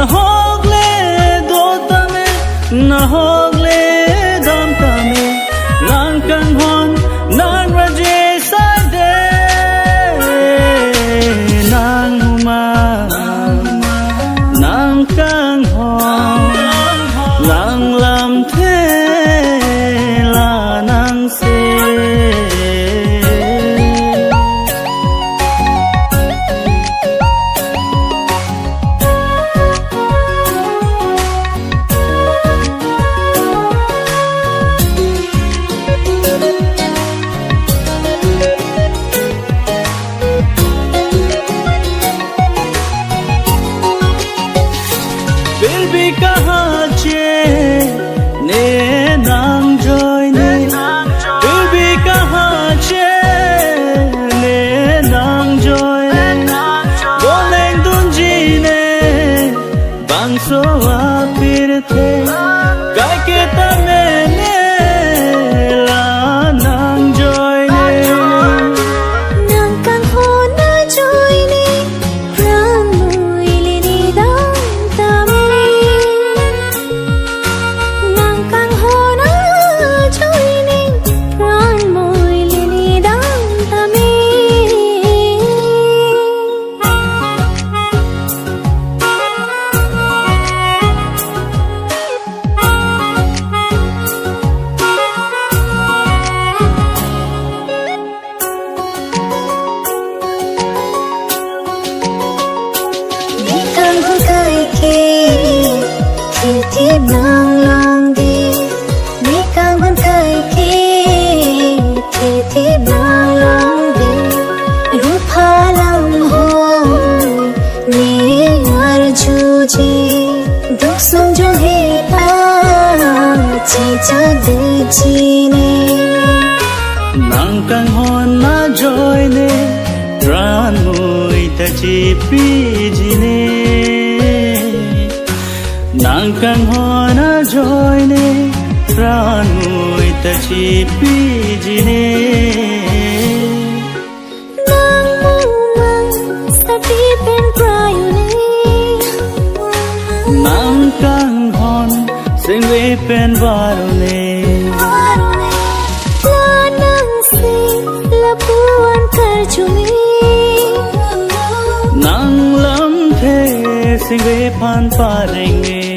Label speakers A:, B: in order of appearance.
A: hogle do tame na hogle dam tame nang kang hon nang raje sade nang huma nang kang hon nang lam the la nang se फिर भी कहाँ चे ने नाम जोइने फिर भी कहाँ चे ने नाम जोइने बोलें दूंजी ने बांसो आपिर थे काके तमे ने ला नाम जोइने
B: nang kang ho na joine ramuile ni dam tame nang kang ho na joine ramuile ni dam tame Kang ho kai ke thil thip nang long di ni kang ho kai ke thil thip nang long di ru pha lam ho ni ar ju ji duk sum jo he ta chi cha de ji ne
A: nang kang hon na joine ran mui ta chi pi jine nang kang hon na joine ran mui ta chi pi jine
B: nang mu mang sa ti pen prayu ne
A: nang kang hon sing we pen varu ne
B: la nang se la puan kar chumi
A: nang lam the sing we phan pa renge